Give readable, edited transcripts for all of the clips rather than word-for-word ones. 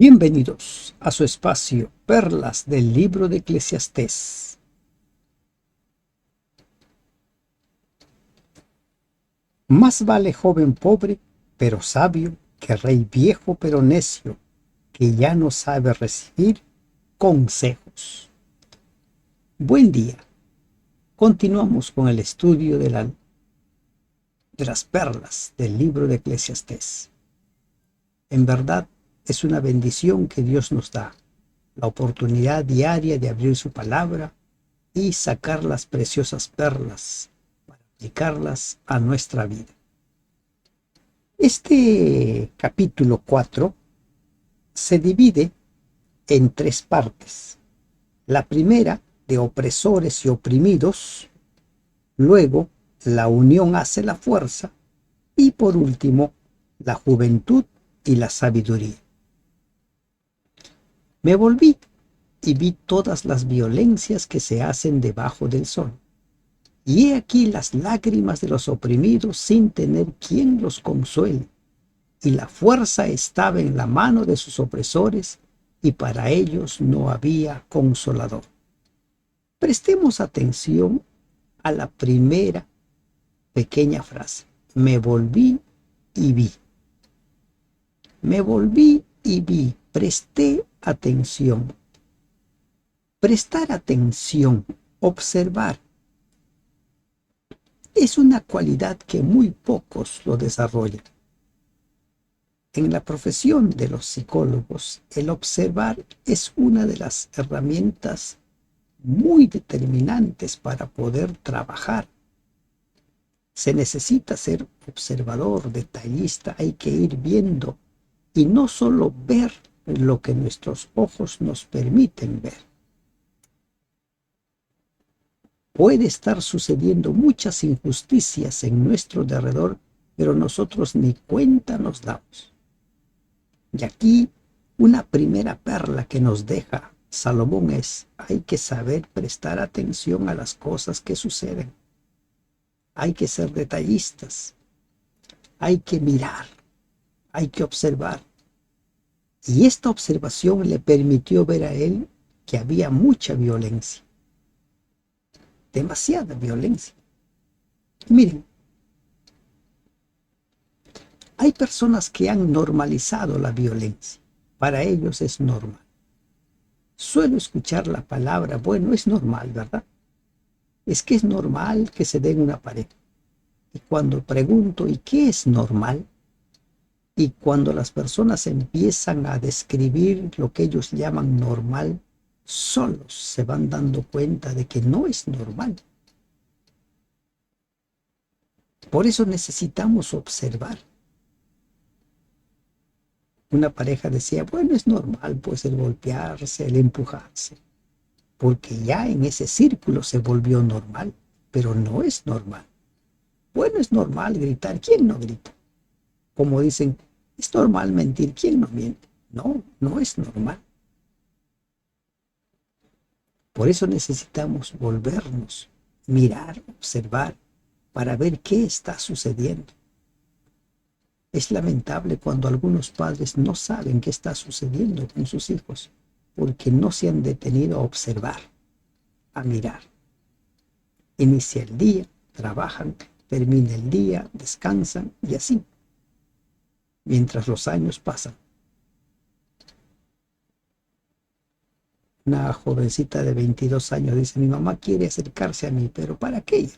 Bienvenidos a su espacio Perlas del libro de Eclesiastés. Más vale joven pobre, pero sabio, que rey viejo, pero necio, que ya no sabe recibir consejos. Buen día. Continuamos con el estudio de las perlas del libro de Eclesiastés. En verdad, es una bendición que Dios nos da, la oportunidad diaria de abrir su palabra y sacar las preciosas perlas para aplicarlas a nuestra vida. Este capítulo 4 se divide en tres partes. La primera, de opresores y oprimidos, luego la unión hace la fuerza y por último la juventud y la sabiduría. Me volví y vi todas las violencias que se hacen debajo del sol. Y he aquí las lágrimas de los oprimidos sin tener quien los consuele. Y la fuerza estaba en la mano de sus opresores, y para ellos no había consolador. Prestemos atención a la primera pequeña frase. Me volví y vi. Me volví y vi. Presté atención. Prestar atención, observar, es una cualidad que muy pocos lo desarrollan. En la profesión de los psicólogos, el observar es una de las herramientas muy determinantes para poder trabajar. Se necesita ser observador, detallista, hay que ir viendo y no solo ver lo que nuestros ojos nos permiten ver. Puede estar sucediendo muchas injusticias en nuestro derredor, pero nosotros ni cuenta nos damos. Y aquí una primera perla que nos deja Salomón es: hay que saber prestar atención a las cosas que suceden. Hay que ser detallistas. Hay que mirar. Hay que observar. Y esta observación le permitió ver a él que había mucha violencia. Demasiada violencia. Miren, hay personas que han normalizado la violencia. Para ellos es normal. Suelo escuchar la palabra, bueno, es normal, ¿verdad? Es que es normal que se den una pareja. Y cuando pregunto, ¿y qué es normal? Y cuando las personas empiezan a describir lo que ellos llaman normal, solos se van dando cuenta de que no es normal. Por eso necesitamos observar. Una pareja decía, bueno, es normal pues el golpearse, el empujarse, porque ya en ese círculo se volvió normal, pero no es normal. Bueno, es normal gritar, ¿quién no grita? Como dicen, es normal mentir, ¿quién no miente? No, no es normal. Por eso necesitamos volvernos, mirar, observar, para ver qué está sucediendo. Es lamentable cuando algunos padres no saben qué está sucediendo con sus hijos, porque no se han detenido a observar, a mirar. Inicia el día, trabajan, termina el día, descansan y así, mientras los años pasan. Una jovencita de 22 años dice, mi mamá quiere acercarse a mí, pero ¿para qué?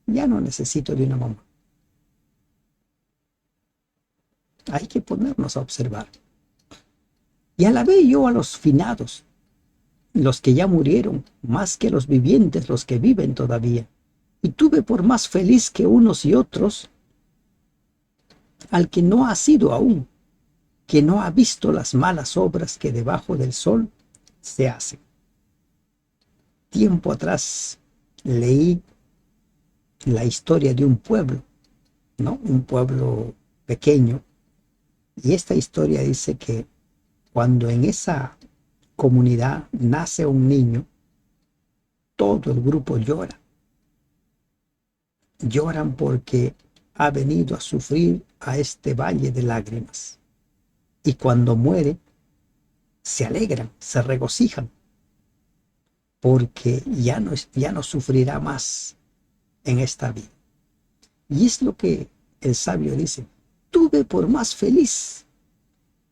Ya no necesito de una mamá. Hay que ponernos a observar. Y alabé yo a los finados, los que ya murieron, más que los vivientes, los que viven todavía. Y tuve por más feliz que unos y otros al que no ha sido aún, que no ha visto las malas obras que debajo del sol se hacen. Tiempo atrás leí la historia de un pueblo, ¿no? Un pueblo pequeño. Y esta historia dice que cuando en esa comunidad nace un niño, todo el grupo llora. Lloran porque ha venido a sufrir a este valle de lágrimas. Y cuando muere, se alegran, se regocijan, porque ya no sufrirá más en esta vida. Y es lo que el sabio dice: tuve por más feliz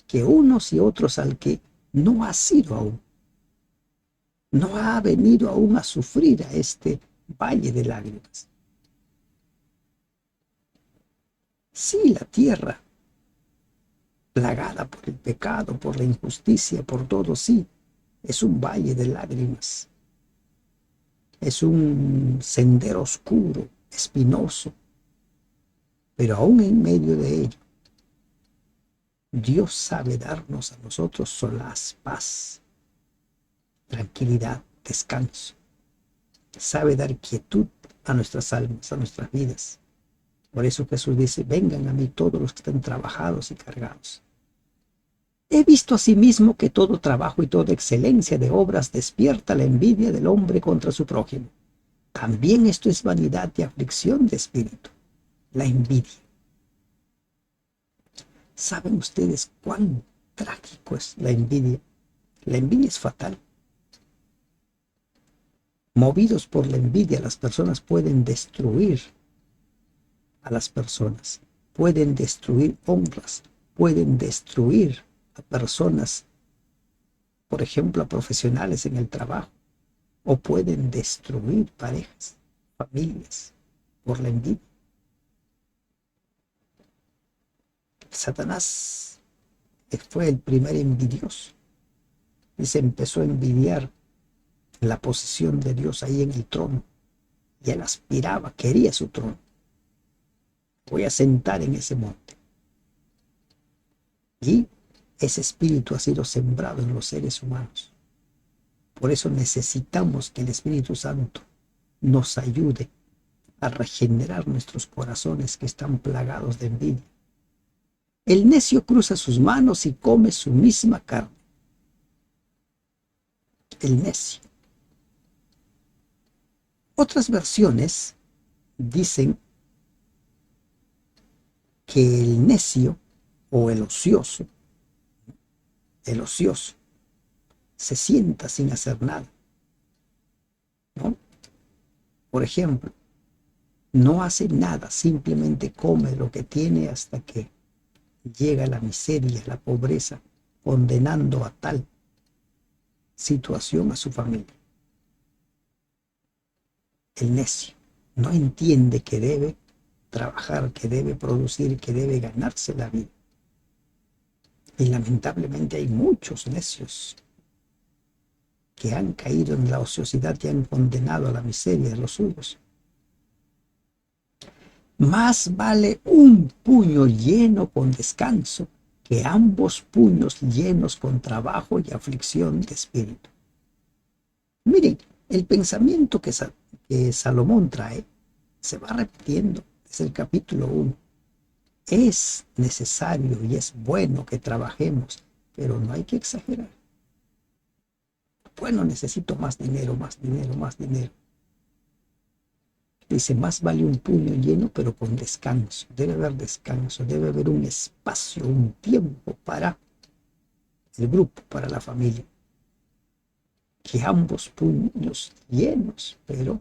que unos y otros al que no ha sido aún, no ha venido aún a sufrir a este valle de lágrimas. Sí, la tierra, plagada por el pecado, por la injusticia, por todo, sí, es un valle de lágrimas, es un sendero oscuro, espinoso, pero aún en medio de ello, Dios sabe darnos a nosotros solaz, paz, tranquilidad, descanso. Sabe dar quietud a nuestras almas, a nuestras vidas. Por eso Jesús dice: vengan a mí todos los que están trabajados y cargados. He visto asimismo que todo trabajo y toda excelencia de obras despierta la envidia del hombre contra su prójimo. También esto es vanidad y aflicción de espíritu, la envidia. ¿Saben ustedes cuán trágico es la envidia? La envidia es fatal. Movidos por la envidia, las personas pueden destruir a las personas, pueden destruir honras, pueden destruir a personas, por ejemplo, a profesionales en el trabajo, o pueden destruir parejas, familias, por la envidia. Satanás fue el primer envidioso y se empezó a envidiar la posición de Dios ahí en el trono, y él aspiraba, quería su trono. Voy a sentar en ese monte. Y ese espíritu ha sido sembrado en los seres humanos. Por eso necesitamos que el Espíritu Santo nos ayude a regenerar nuestros corazones que están plagados de envidia. El necio cruza sus manos y come su misma carne. El necio. Otras versiones dicen que el necio o el ocioso se sienta sin hacer nada, ¿no? Por ejemplo, no hace nada, simplemente come lo que tiene hasta que llega la miseria, la pobreza, condenando a tal situación a su familia. El necio no entiende que debe trabajar, que debe producir, que debe ganarse la vida. Y lamentablemente hay muchos necios que han caído en la ociosidad y han condenado a la miseria de los suyos. Más vale un puño lleno con descanso que ambos puños llenos con trabajo y aflicción de espíritu. Miren, el pensamiento que Salomón trae se va repitiendo desde el capítulo 1. Es necesario y es bueno que trabajemos, pero no hay que exagerar. Bueno, necesito más dinero, más dinero, más dinero. Dice: más vale un puño lleno, pero con descanso. Debe haber descanso, debe haber un espacio, un tiempo para el grupo, para la familia. Que ambos puños llenos, pero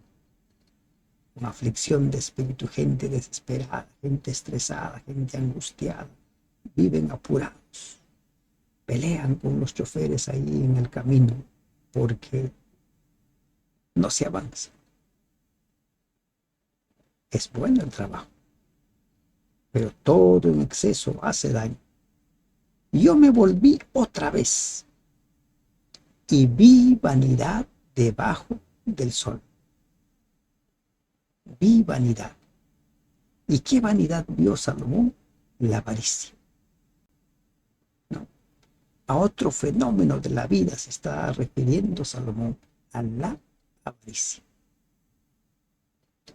con aflicción de espíritu, gente desesperada, gente estresada, gente angustiada, viven apurados, pelean con los choferes ahí en el camino porque no se avanza. Es bueno el trabajo, pero todo en exceso hace daño. Yo me volví otra vez y vi vanidad debajo del sol. Vi vanidad. ¿Y qué vanidad vio Salomón? La avaricia. ¿No? A otro fenómeno de la vida se está refiriendo Salomón: a la avaricia.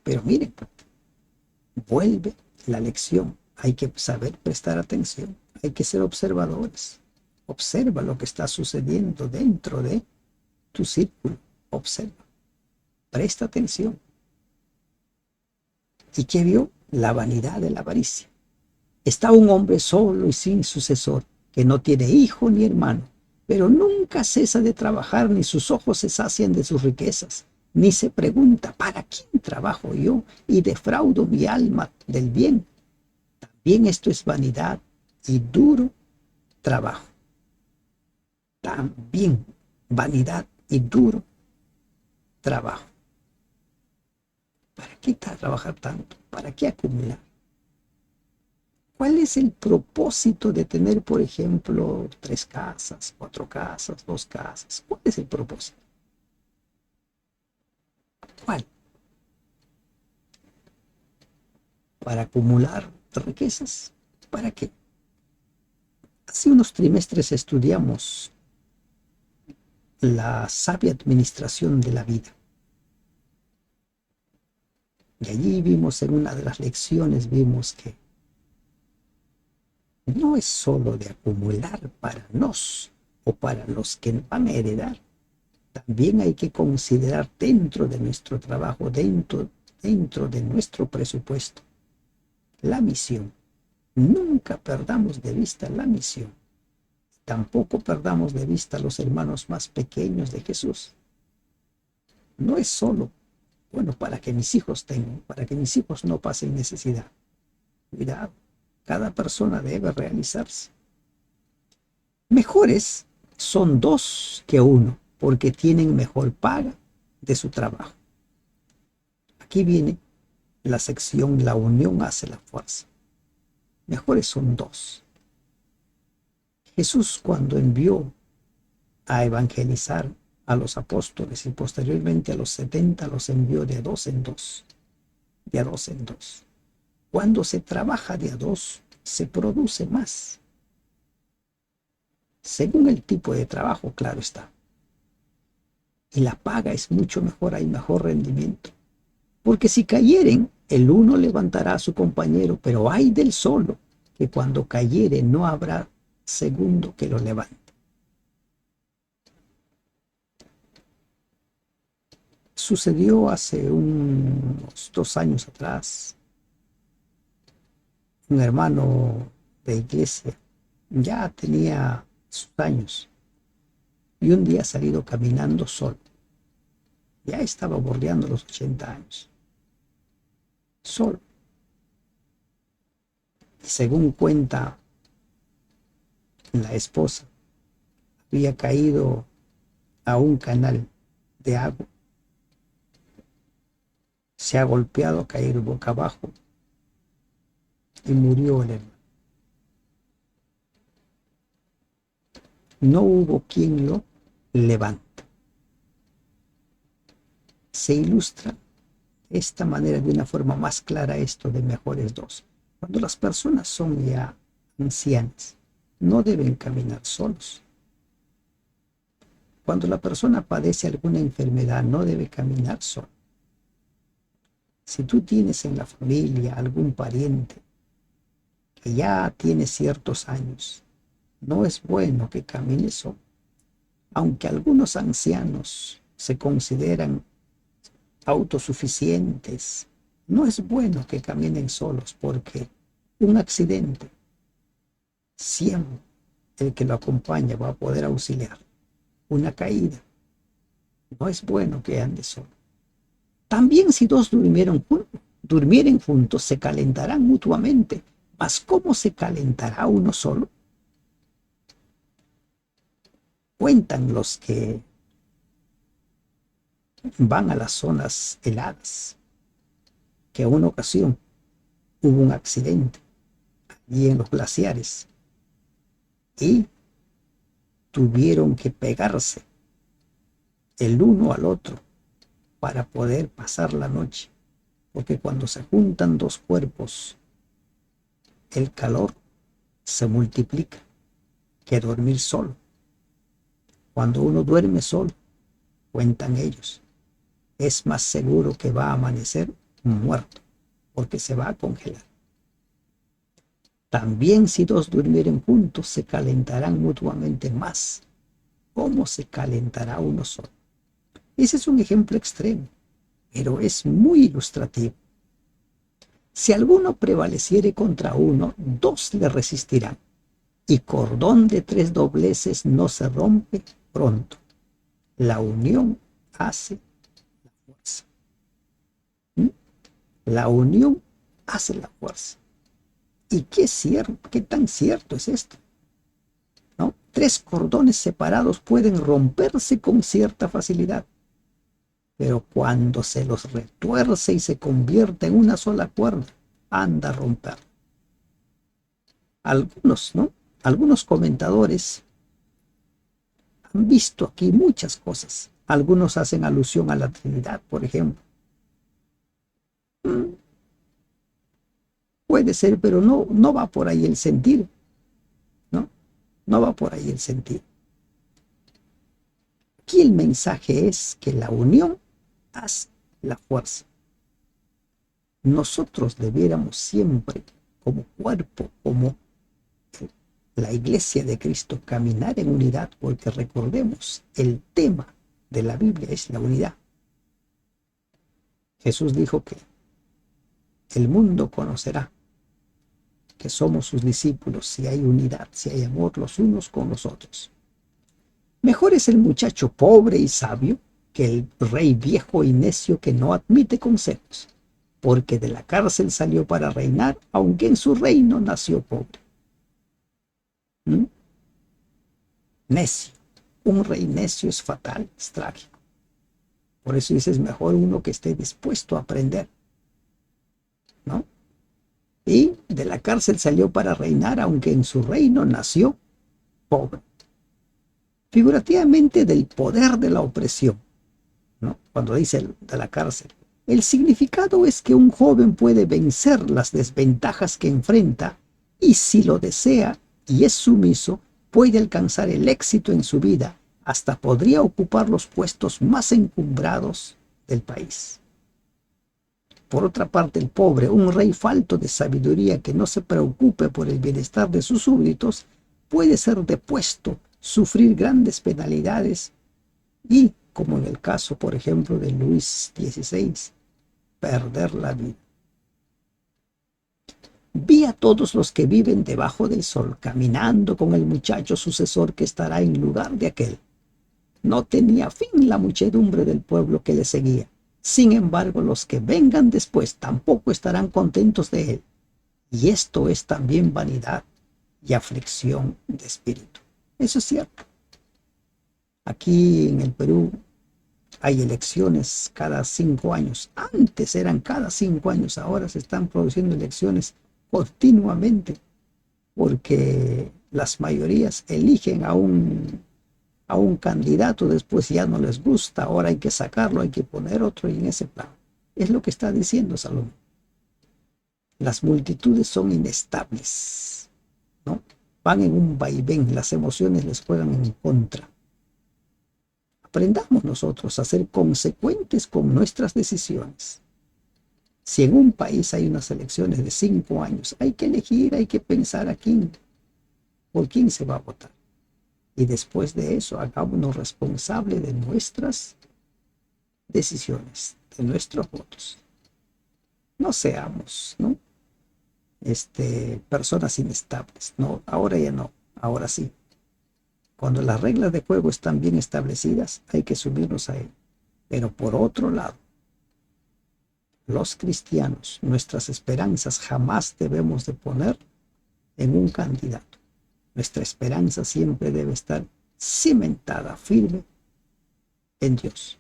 Pero miren, vuelve la lección. Hay que saber prestar atención, hay que ser observadores. Observa lo que está sucediendo dentro de tu círculo. Observa, presta atención. ¿Y qué vio? La vanidad de la avaricia. Está un hombre solo y sin sucesor, que no tiene hijo ni hermano, pero nunca cesa de trabajar, ni sus ojos se sacian de sus riquezas, ni se pregunta, ¿para quién trabajo yo y defraudo mi alma del bien? Bien, esto es vanidad y duro trabajo. También vanidad y duro trabajo. ¿Para qué trabajar tanto? ¿Para qué acumular? ¿Cuál es el propósito de tener, por ejemplo, 3 casas, 4 casas, 2 casas? ¿Cuál es el propósito? ¿Cuál? ¿Para acumular riquezas? ¿Para qué? Hace unos trimestres estudiamos la sabia administración de la vida. Y allí vimos en una de las lecciones, vimos que no es solo de acumular para nos o para los que van a heredar. También hay que considerar dentro de nuestro trabajo, dentro de nuestro presupuesto, la misión. Nunca perdamos de vista la misión. Tampoco perdamos de vista a los hermanos más pequeños de Jesús. No es solo, bueno, para que mis hijos tengan, para que mis hijos no pasen necesidad. Cuidado, cada persona debe realizarse. Mejores son 2 que 1, porque tienen mejor paga de su trabajo. Aquí viene la sección, la unión hace la fuerza. Mejores son 2. Jesús, cuando envió a evangelizar a los apóstoles y posteriormente a los 70, los envió de 2 en 2, de a 2 en 2. Cuando se trabaja de a 2, se produce más. Según el tipo de trabajo, claro está. Y la paga es mucho mejor, hay mejor rendimiento. Porque si cayeren, el uno levantará a su compañero, pero ay del solo, que cuando cayere no habrá segundo que lo levante. Sucedió hace unos 2 años atrás. Un hermano de iglesia ya tenía sus años y un día ha salido caminando solo. Ya estaba bordeando los 80 años. Solo. Y según cuenta la esposa, había caído a un canal de agua. Se ha golpeado a caer boca abajo y murió el hermano. No hubo quien lo levante. Se ilustra de esta manera, de una forma más clara, esto de mejores 2. Cuando las personas son ya ancianas, no deben caminar solos. Cuando la persona padece alguna enfermedad, no debe caminar solo. Si tú tienes en la familia algún pariente que ya tiene ciertos años, no es bueno que camine solo. Aunque algunos ancianos se consideran autosuficientes, no es bueno que caminen solos, porque un accidente, siempre el que lo acompaña va a poder auxiliar. Una caída, no es bueno que ande solo. También si 2 durmieren juntos, se calentarán mutuamente. Mas ¿cómo se calentará uno solo? Cuentan los que van a las zonas heladas que en una ocasión hubo un accidente allí en los glaciares y tuvieron que pegarse el uno al otro para poder pasar la noche, porque cuando se juntan 2 cuerpos, el calor se multiplica que dormir solo. Cuando uno duerme solo, cuentan ellos, es más seguro que va a amanecer muerto, porque se va a congelar. También si 2 durmieren juntos, se calentarán mutuamente más. ¿Cómo se calentará uno solo? Ese es un ejemplo extremo, pero es muy ilustrativo. Si alguno prevaleciere contra uno, 2 le resistirán. y cordón de 3 dobleces no se rompe pronto. La unión hace la fuerza. ¿Mm? La unión hace la fuerza. ¿Y qué tan cierto es esto? ¿No? 3 cordones separados pueden romperse con cierta facilidad, pero cuando se los retuerce y se convierte en una sola cuerda, anda a romper. Algunos, ¿no? Algunos comentadores han visto aquí muchas cosas. Algunos hacen alusión a la Trinidad, por ejemplo. Mm, Puede ser, pero no va por ahí el sentido, ¿no? No va por ahí el sentido. Aquí el mensaje es que la unión hace la fuerza. Nosotros debiéramos siempre, como cuerpo, como la iglesia de Cristo, caminar en unidad, porque recordemos, el tema de la Biblia es la unidad. Jesús dijo que el mundo conocerá que somos sus discípulos si hay unidad, si hay amor los unos con los otros. Mejor es el muchacho pobre y sabio que el rey viejo y necio que no admite consejos, porque de la cárcel salió para reinar, aunque en su reino nació pobre. ¿Mm? Necio. Un rey necio es fatal, es trágico. Por eso dices, mejor uno que esté dispuesto a aprender, ¿no? Y de la cárcel salió para reinar, aunque en su reino nació pobre. Figurativamente del poder de la opresión, ¿no? Cuando dice de la cárcel. El significado es que un joven puede vencer las desventajas que enfrenta y si lo desea y es sumiso, puede alcanzar el éxito en su vida, hasta podría ocupar los puestos más encumbrados del país. Por otra parte, el pobre, un rey falto de sabiduría que no se preocupe por el bienestar de sus súbditos, puede ser depuesto, sufrir grandes penalidades y, como en el caso, por ejemplo, de Luis XVI, perder la vida. Vi a todos los que viven debajo del sol, caminando con el muchacho sucesor que estará en lugar de aquel. No tenía fin la muchedumbre del pueblo que le seguía. Sin embargo, los que vengan después tampoco estarán contentos de él. Y esto es también vanidad y aflicción de espíritu. Eso es cierto. Aquí en el Perú hay elecciones cada 5 años. Antes eran cada 5 años, ahora se están produciendo elecciones continuamente porque las mayorías eligen a un candidato, después ya no les gusta, ahora hay que sacarlo, hay que poner otro y en ese plan. Es lo que está diciendo Salomón. Las multitudes son inestables, ¿no? Van en un vaivén, las emociones les juegan en contra. Aprendamos nosotros a ser consecuentes con nuestras decisiones. Si en un país hay unas elecciones de 5 años, hay que elegir, hay que pensar a quién, por quién se va a votar. Y después de eso, hagámonos responsables de nuestras decisiones, de nuestros votos. No seamos, ¿no? Personas inestables. No, ahora ya no, ahora sí. Cuando las reglas de juego están bien establecidas, hay que subirnos a él. Pero por otro lado, los cristianos, nuestras esperanzas jamás debemos de poner en un candidato. Nuestra esperanza siempre debe estar cimentada, firme en Dios.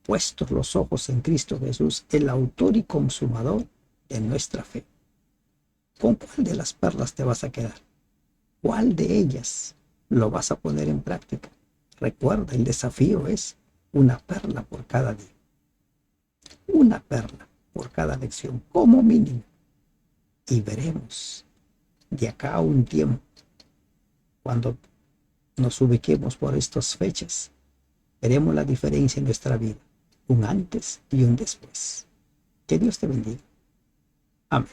Puestos los ojos en Cristo Jesús, el autor y consumador de nuestra fe. ¿Con cuál de las perlas te vas a quedar? ¿Cuál de ellas lo vas a poner en práctica? Recuerda, el desafío es una perla por cada día. Una perla por cada lección, como mínimo. Y veremos de acá a un tiempo, cuando nos ubiquemos por estas fechas, veremos la diferencia en nuestra vida, un antes y un después. Que Dios te bendiga. Amén.